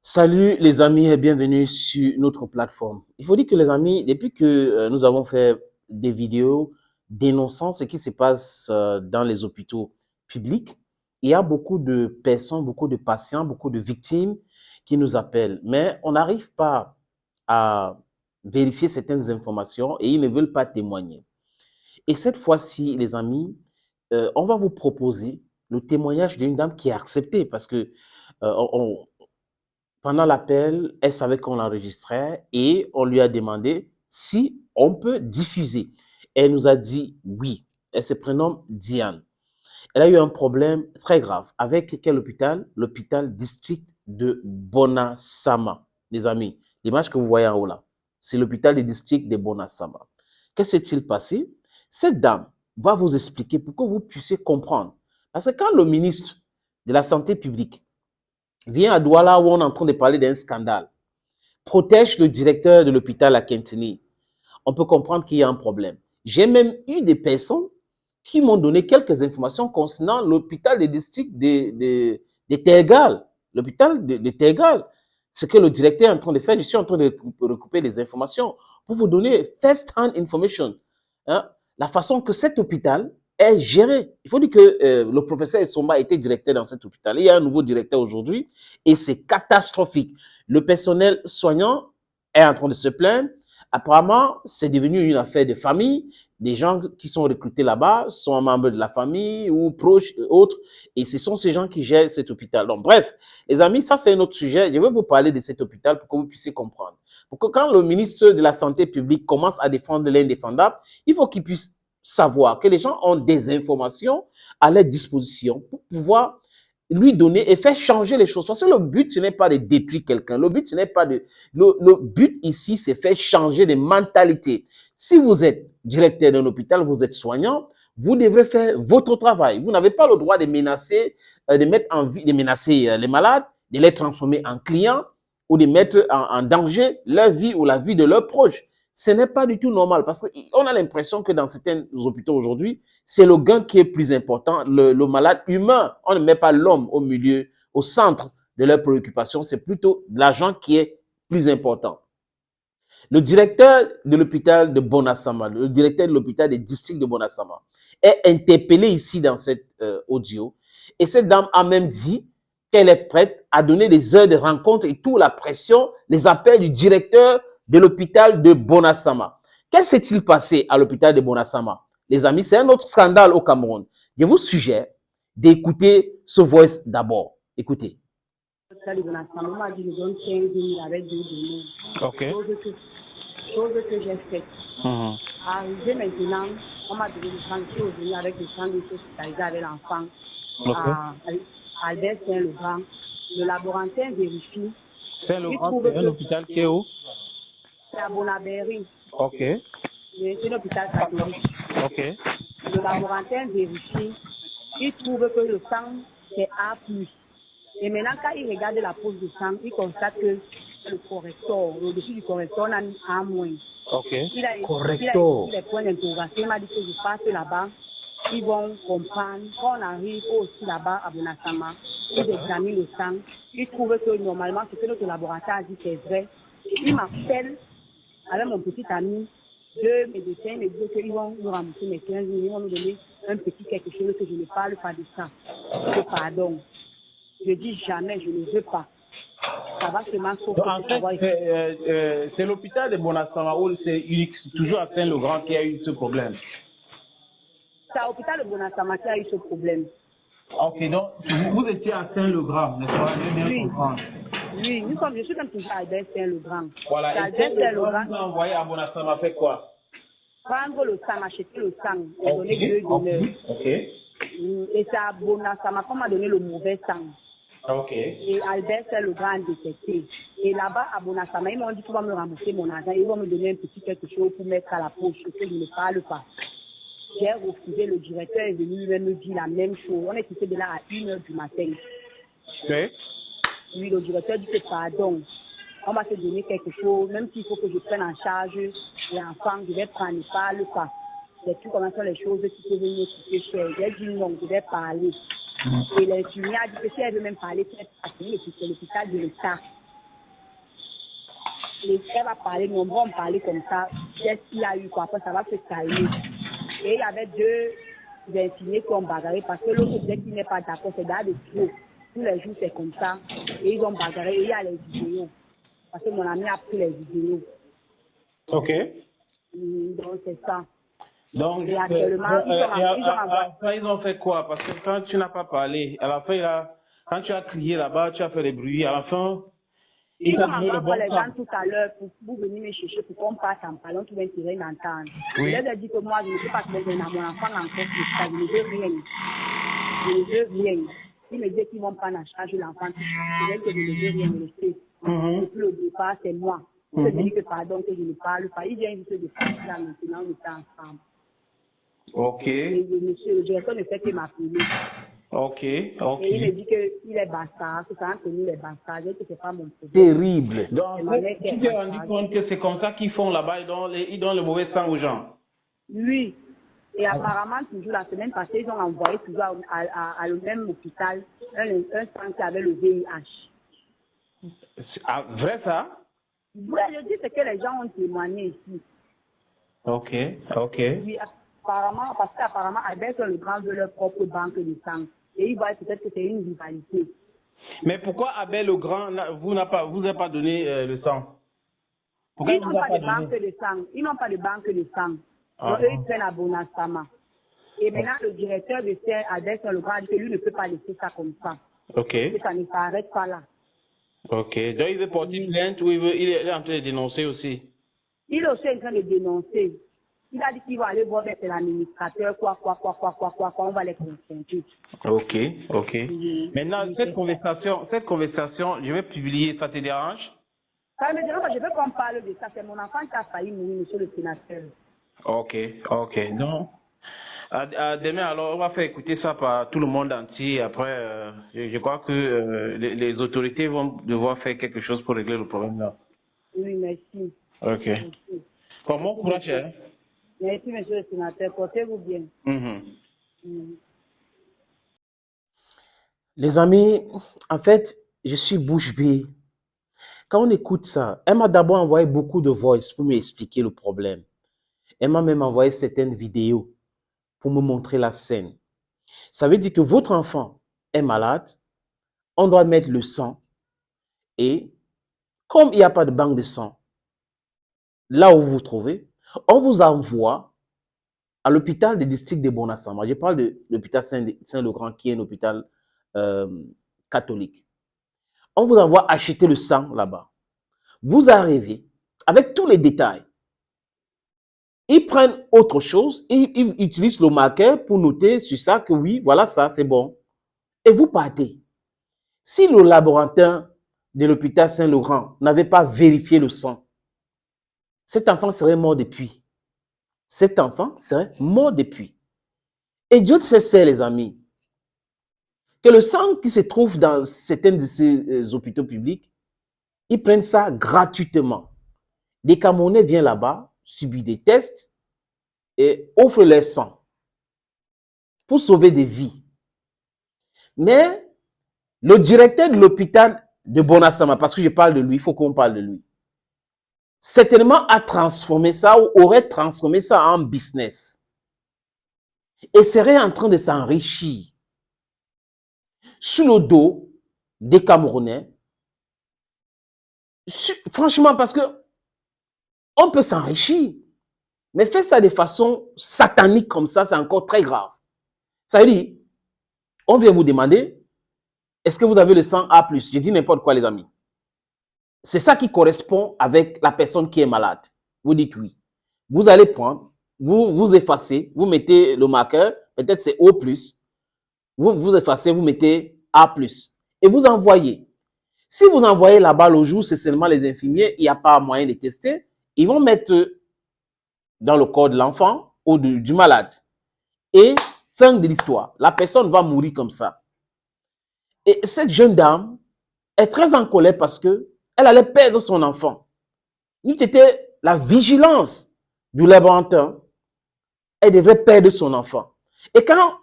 Salut les amis et bienvenue sur notre plateforme. Il faut dire que les amis, depuis que nous avons fait des vidéos dénonçant ce qui se passe dans les hôpitaux publics, il y a beaucoup de personnes, beaucoup de patients, beaucoup de victimes qui nous appellent. Mais on n'arrive pas à vérifier certaines informations et ils ne veulent pas témoigner. Et cette fois-ci, les amis, on va vous proposer le témoignage d'une dame qui a accepté parce que on, pendant l'appel, elle savait qu'on l'enregistrait et on lui a demandé si on peut diffuser. Elle nous a dit oui. Elle se prénomme Diane. Elle a eu un problème très grave. Avec quel hôpital? L'hôpital district de Bonasama. Les amis, l'image que vous voyez en haut là, c'est l'hôpital du district de Bonasama. Que s'est-il passé? Cette dame va vous expliquer pour que vous puissiez comprendre. Parce que quand le ministre de la Santé publique vient à Douala où on est en train de parler d'un scandale, protège le directeur de l'hôpital à Kentini, on peut comprendre qu'il y a un problème. J'ai même eu des personnes qui m'ont donné quelques informations concernant l'hôpital de district de Tergal. L'hôpital de Tergal. Ce que le directeur est en train de faire, je suis en train de recouper les informations pour vous donner first-hand information. Hein? La façon que cet hôpital est géré. Il faut dire que le professeur Essomba était directeur dans cet hôpital. Il y a un nouveau directeur aujourd'hui et c'est catastrophique. Le personnel soignant est en train de se plaindre. Apparemment, c'est devenu une affaire de famille. Des gens qui sont recrutés là-bas sont membres de la famille ou proches et autres. Et ce sont ces gens qui gèrent cet hôpital. Donc, bref, les amis, ça c'est un autre sujet. Je vais vous parler de cet hôpital pour que vous puissiez comprendre. Pour que quand le ministre de la Santé publique commence à défendre l'indéfendable, il faut qu'il puisse savoir que les gens ont des informations à leur disposition pour pouvoir lui donner et faire changer les choses. Parce que le but, ce n'est pas de détruire quelqu'un. Le but, ce n'est pas de... Le but ici, c'est faire changer des mentalités. Si vous êtes directeur d'un hôpital, vous êtes soignant, vous devrez faire votre travail. Vous n'avez pas le droit de menacer, de mettre en vie, de menacer les malades, de les transformer en clients ou de mettre en danger leur vie ou la vie de leurs proches. Ce n'est pas du tout normal parce qu'on a l'impression que dans certains hôpitaux aujourd'hui, c'est le gain qui est plus important, le malade humain. On ne met pas l'homme au milieu, au centre de leurs préoccupations, c'est plutôt l'argent qui est plus important. Le directeur de l'hôpital de Bonasama, le directeur de l'hôpital des districts de Bonasama, est interpellé ici dans cette audio. Et cette dame a même dit qu'elle est prête à donner des heures de rencontre et toute la pression, les appels du directeur de l'hôpital de Bonasama. Qu'est-ce qui s'est-il passé à l'hôpital de Bonasama? Les amis, c'est un autre scandale au Cameroun. Je vous suggère d'écouter ce voice d'abord. Écoutez. Ok. Chose que j'ai faite. Arrivé maintenant, on m'a donné le sang, je suis revenue avec le sang de hospitalisé avec l'enfant à Albert Saint-Laurent. Le laboratoire vérifie. Saint-Laurent, c'est un hôpital qui est où? C'est à Bonabéry. Ok. C'est un hôpital catholique. Ok. Le laboratoire vérifie. Il trouve que le sang, c'est A+. Et maintenant, quand il regarde la pose de sang, il constate que le correcteur, au-dessus du correcteur, on a mis A-. Ok. Il a Correcto. les points d'interrogation. Il m'a dit que je passe là-bas. Ils vont comprendre. Quand on arrive aussi là-bas à Bonasama, ils examinent le sang. Ils trouvent que normalement, ce que notre laboratoire a dit, c'est vrai. Il m'appelle avec mon petit ami. Deux médecins me disent qu'ils vont nous rembourser mes 15 000. Ils vont nous donner un petit quelque chose que je ne parle pas de ça. Pardon. Je dis jamais, je ne veux pas. Ça va seulement sauf En fait, c'est l'hôpital de Bonasama où c'est unique, toujours à Saint-Laurent qui a eu ce problème. C'est à l'hôpital de Bonasama qui a eu ce problème. Ok, donc vous étiez à Saint-Laurent, n'est-ce pas? Je viens de comprendre. Oui, je suis même toujours à Albert Saint-Laurent. Voilà, et Albert Saint-Laurent vous a envoyé à Bonasama fait quoi? Prendre le sang, acheter le sang, et donner deux donneurs. Ok. Et c'est à Bonasama qu'on m'a donné le mauvais sang. Ok. Et Albert Saint-Laurent a détecté. Et là-bas, à Bonasama, ils m'ont dit qu'ils vont me rembourser mon argent. Ils vont me donner un petit quelque chose pour mettre à la poche, que je ne parle pas. J'ai refusé, le directeur est venu lui-même me dire la même chose. On est quitté de là à 1h du matin. Ok. Oui, le directeur dit que pardon, on va te donner quelque chose, même s'il faut que je prenne en charge l'enfant, je vais prendre, ne parle pas. C'est tout comme ça les choses qui peuvent venir coûter cher. J'ai dit non, je vais parler. Et l'infirmière a dit que si elle veut même parler, c'est l'hôpital de l'État. elle va parler, nombreux vont parler comme ça. Qu'est-ce qu'il y a eu, quoi. Après, ça va se calmer. Et il y avait 2 infirmiers qui ont bagarré parce que l'autre disait qu'il n'est pas d'accord, c'est d'ailleurs de trop. Tous les jours, c'est comme ça. Et ils ont bagarré et il y a les vidéos. Parce que mon ami a pris les vidéos. Ok. Donc, c'est ça. Donc, Et actuellement, ils ont fait quoi? Parce que quand tu n'as pas parlé, à la fin, quand tu as crié là-bas, tu as fait des bruits, à la fin, ils ont envoyé les gens tout à l'heure pour venir me chercher, pour qu'on passe en parlant, tout l'intérêt d'entendre. Oui. Je leur ai dit que moi, je ne peux pas trouver mon enfant encore plus ça, je ne veux rien. Je ne veux rien. Ils me disent qu'ils vont prendre en charge l'enfant. Je leur ai dit que je ne veux rien, je le sais. Depuis le départ, c'est moi. Je me dis que pardon, que je ne parle pas. Ils viennent juste de partir là maintenant, on est ensemble. Ok. Et le directeur ne fait que m'appeler. Ok. Et il me dit qu'il est bastard, que ça a tenu les bastards. Je dis que c'est pas mon problème. Terrible. Donc, tu t'es rendu compte que c'est comme ça qu'ils font là-bas, ils donnent le mauvais sang aux gens. Oui. Et apparemment, toujours la semaine passée, ils ont envoyé toujours à le même hôpital un sang qui avait le VIH. Ah, vrai ça? Oui, je dis ce que les gens ont témoigné ici. Ok. Oui, apparemment, parce qu'apparemment, Albert le Grand veut leur propre banque de sang. Et ils voient peut-être que c'est une rivalité. Mais pourquoi Abel le Grand vous a pas donné le sang? Pourquoi Ils n'ont pas de banque de sang. Ils n'ont pas de banque de sang. Donc, eux, ils prennent à Bonasama. Et maintenant, le directeur de CER, Albert le Grand, dit que lui ne peut pas laisser ça comme ça. Ok. Que ça ne s'arrête pas là. Ok. Donc, il veut porter plainte ou il est en train de dénoncer aussi? Il est aussi en train de dénoncer. Il a dit qu'il va aller voir avec l'administrateur, quoi, on va les confronter. Ok. Oui. Maintenant, cette conversation, je vais publier, ça te dérange? Ça me dérange, je veux qu'on parle de ça. C'est mon enfant qui a failli mourir, monsieur le sénateur. Ok. Donc, demain, alors, on va faire écouter ça par tout le monde entier. Après, je crois que les autorités vont devoir faire quelque chose pour régler le problème là. Oui, merci. Ok. Merci. Bon, bon courage, hein? Merci, monsieur le sénateur. Portez-vous bien. Les amis, en fait, je suis bouche bée. Quand on écoute ça, elle m'a d'abord envoyé beaucoup de voice pour m'expliquer le problème. Elle m'a même envoyé certaines vidéos pour me montrer la scène. Ça veut dire que votre enfant est malade, on doit mettre le sang et comme il n'y a pas de banque de sang, là où vous vous trouvez, on vous envoie à l'hôpital du district de Bonasama. Je parle de l'hôpital Saint-Le-Grand qui est un hôpital catholique. On vous envoie acheter le sang là-bas. Vous arrivez avec tous les détails. Ils prennent autre chose, ils utilisent le marqueur pour noter sur ça que oui, voilà ça, c'est bon. Et vous partez. Si le laboratoire de l'hôpital Saint-Laurent n'avait pas vérifié le sang, cet enfant serait mort depuis. Cet enfant serait mort depuis. Et Dieu sait, les amis, que le sang qui se trouve dans certains de ces hôpitaux publics, ils prennent ça gratuitement. Des Camerounais viennent là-bas, subissent des tests et offrent leur sang pour sauver des vies. Mais le directeur de l'hôpital de Bonasama, parce que je parle de lui, il faut qu'on parle de lui, certainement a transformé ça ou aurait transformé ça en business et serait en train de s'enrichir sous le dos des Camerounais. Franchement, parce que on peut s'enrichir, mais faire ça de façon satanique comme ça, c'est encore très grave. Ça veut dire, on vient vous demander, est-ce que vous avez le sang A+? Je dis n'importe quoi, les amis. C'est ça qui correspond avec la personne qui est malade. Vous dites oui. Vous allez prendre, vous effacez, vous mettez le marqueur, peut-être c'est O+. Vous effacez, vous mettez A+. Et vous envoyez. Si vous envoyez là-bas le jour, c'est seulement les infirmiers, il n'y a pas moyen de tester. Ils vont mettre dans le corps de l'enfant ou du malade. Et fin de l'histoire. La personne va mourir comme ça. Et cette jeune dame est très en colère parce que elle allait perdre son enfant. C'était la vigilance du laboratoire. Elle devait perdre son enfant. Et quand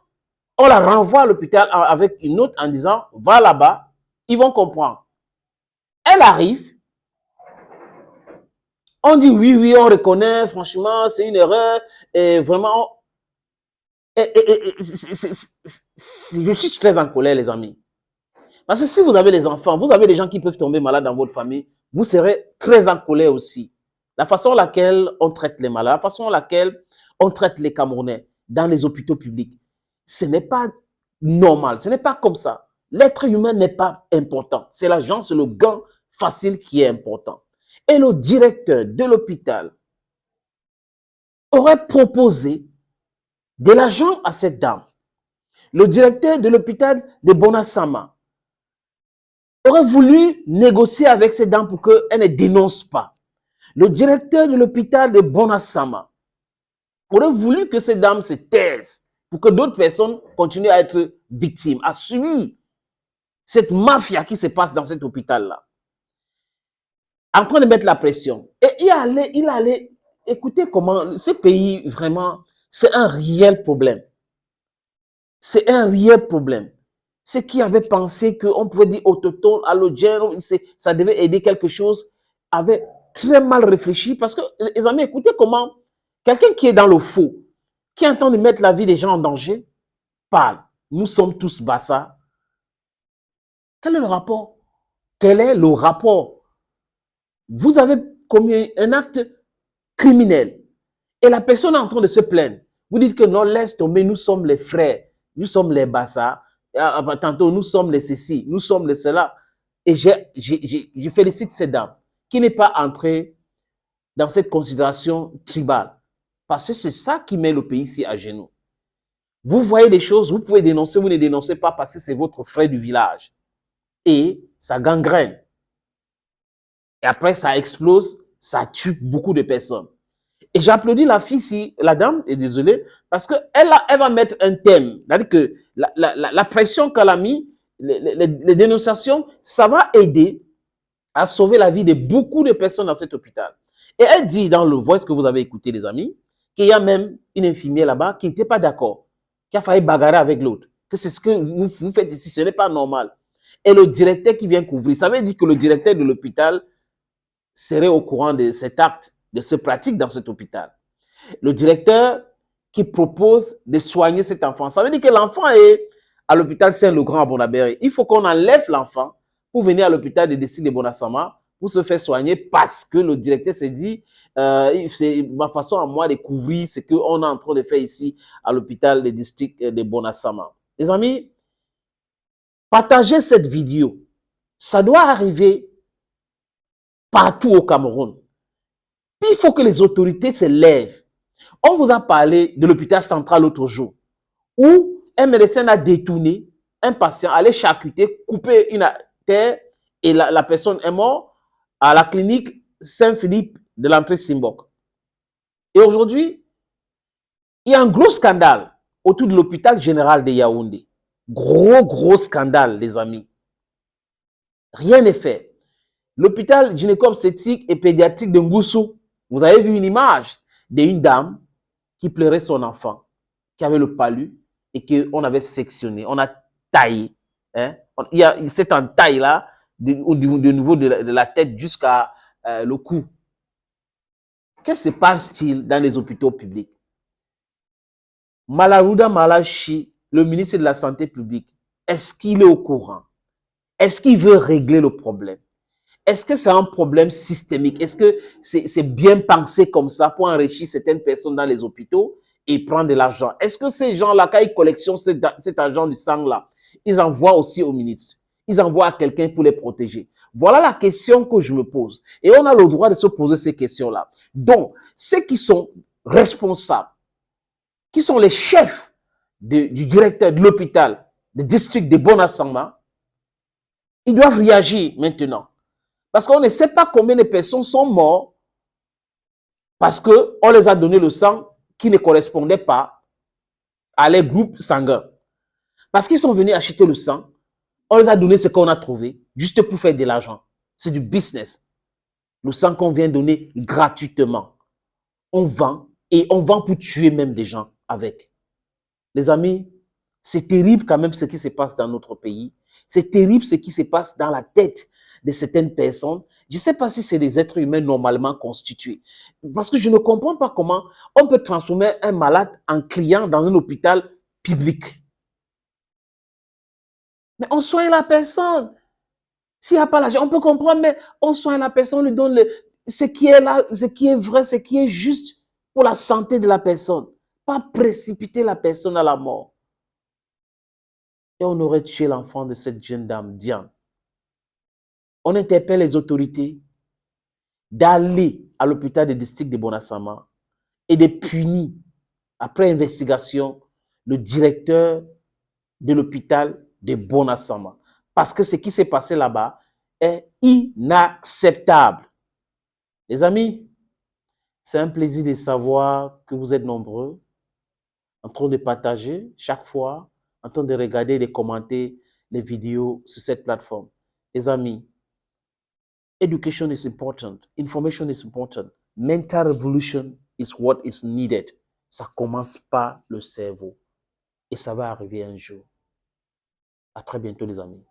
on la renvoie à l'hôpital avec une note en disant va là-bas, ils vont comprendre. Elle arrive, On dit oui, oui, on reconnaît, franchement, c'est une erreur. Et vraiment, je suis très en colère, les amis. Parce que si vous avez des enfants, vous avez des gens qui peuvent tomber malades dans votre famille, vous serez très en colère aussi. La façon laquelle on traite les malades, la façon laquelle on traite les Camerounais dans les hôpitaux publics, ce n'est pas normal, ce n'est pas comme ça. L'être humain n'est pas important. C'est l'argent, c'est le gain facile qui est important. Et le directeur de l'hôpital aurait proposé de l'argent à cette dame. Le directeur de l'hôpital de Bonasama aurait voulu négocier avec cette dame pour qu'elle ne dénonce pas. Le directeur de l'hôpital de Bonasama aurait voulu que cette dame se taise pour que d'autres personnes continuent à être victimes, à subir cette mafia qui se passe dans cet hôpital-là. En train de mettre la pression. Et il allait, écoutez comment, ce pays, vraiment, c'est un réel problème. C'est un réel problème. Ceux qui avaient pensé qu'on pouvait dire autochtone, allogène, ça devait aider quelque chose, avaient très mal réfléchi parce que, les amis, écoutez comment quelqu'un qui est dans le faux, qui est en train de mettre la vie des gens en danger, parle. Nous sommes tous Bassa. Quel est le rapport? Quel est le rapport? Vous avez commis un acte criminel et la personne est en train de se plaindre. Vous dites que non, laisse tomber, nous sommes les frères, nous sommes les Bassa. Tantôt, nous sommes les ceci, nous sommes les cela. Et je félicite cette dame qui n'est pas entrée dans cette considération tribale. Parce que c'est ça qui met le pays ici à genoux. Vous voyez des choses, vous pouvez dénoncer, vous ne dénoncez pas parce que c'est votre frère du village. Et ça gangrène. Et après, ça explose, ça tue beaucoup de personnes. Et j'applaudis la fille, si la dame, est désolée, parce qu'elle va mettre un thème. C'est-à-dire que la pression qu'elle a mis, les dénonciations, ça va aider à sauver la vie de beaucoup de personnes dans cet hôpital. Et elle dit dans le voice que vous avez écouté, les amis, qu'il y a même une infirmière là-bas qui n'était pas d'accord, qui a failli bagarrer avec l'autre. Que c'est ce que vous faites ici, ce n'est pas normal. Et le directeur qui vient couvrir, ça veut dire que le directeur de l'hôpital serait au courant de cet acte, de ce pratique dans cet hôpital. Le directeur qui propose de soigner cet enfant, ça veut dire que l'enfant est à l'hôpital Saint-Laurent à Bonabéry. Il faut qu'on enlève l'enfant pour venir à l'hôpital de district de Bonasama pour se faire soigner parce que le directeur s'est dit c'est ma façon à moi de couvrir ce qu'on est en train de faire ici à l'hôpital de district de Bonasama. Les amis, partagez cette vidéo. Ça doit arriver partout au Cameroun. Puis il faut que les autorités se lèvent. On vous a parlé de l'hôpital central l'autre jour, où un médecin a détourné un patient, allait charcuter, couper une artère et la personne est morte à la clinique Saint-Philippe de l'entrée Simbok. Et aujourd'hui, il y a un gros scandale autour de l'hôpital général de Yaoundé. Gros scandale, les amis. Rien n'est fait. L'hôpital gynéco-obstétrique et pédiatrique de Ngoussou, vous avez vu une image d'une dame qui pleurait son enfant, qui avait le palu et qu'on avait sectionné, on a taillé. Hein? Il y a cette entaille-là, de niveau de la tête jusqu'à le cou. Qu'est-ce qui se passe-t-il dans les hôpitaux publics? Malarouda Malachi, le ministre de la Santé publique, est-ce qu'il est au courant? Est-ce qu'il veut régler le problème? Est-ce que c'est un problème systémique? Est-ce que c'est bien pensé comme ça pour enrichir certaines personnes dans les hôpitaux et prendre de l'argent? Est-ce que ces gens-là, quand ils collectionnent cet argent du sang-là, ils envoient aussi au ministre? Ils envoient à quelqu'un pour les protéger? Voilà la question que je me pose. Et on a le droit de se poser ces questions-là. Donc, ceux qui sont responsables, qui sont les chefs du directeur de l'hôpital, du district de Bonasama, ils doivent réagir maintenant. Parce qu'on ne sait pas combien de personnes sont mortes parce qu'on les a donné le sang qui ne correspondait pas à leur groupe sanguin. Parce qu'ils sont venus acheter le sang, on les a donné ce qu'on a trouvé, juste pour faire de l'argent. C'est du business. Le sang qu'on vient donner gratuitement. On vend, et on vend pour tuer même des gens avec. Les amis, c'est terrible quand même ce qui se passe dans notre pays. C'est terrible ce qui se passe dans la tête de certaines personnes, je ne sais pas si c'est des êtres humains normalement constitués. Parce que je ne comprends pas comment on peut transformer un malade en client dans un hôpital public. Mais on soigne la personne. S'il n'y a pas l'argent, on peut comprendre, mais on soigne la personne, on lui donne ce qui est là, ce qui est vrai, ce qui est juste pour la santé de la personne. Pas précipiter la personne à la mort. Et on aurait tué l'enfant de cette jeune dame, Diane. On interpelle les autorités d'aller à l'hôpital de district de Bonassama et de punir, après investigation, le directeur de l'hôpital de Bonassama. Parce que ce qui s'est passé là-bas est inacceptable. Les amis, c'est un plaisir de savoir que vous êtes nombreux en train de partager chaque fois, en train de regarder et de commenter les vidéos sur cette plateforme. Les amis, education is important. Information is important. Mental revolution is what is needed. Ça commence par le cerveau. Et ça va arriver un jour. À très bientôt, les amis.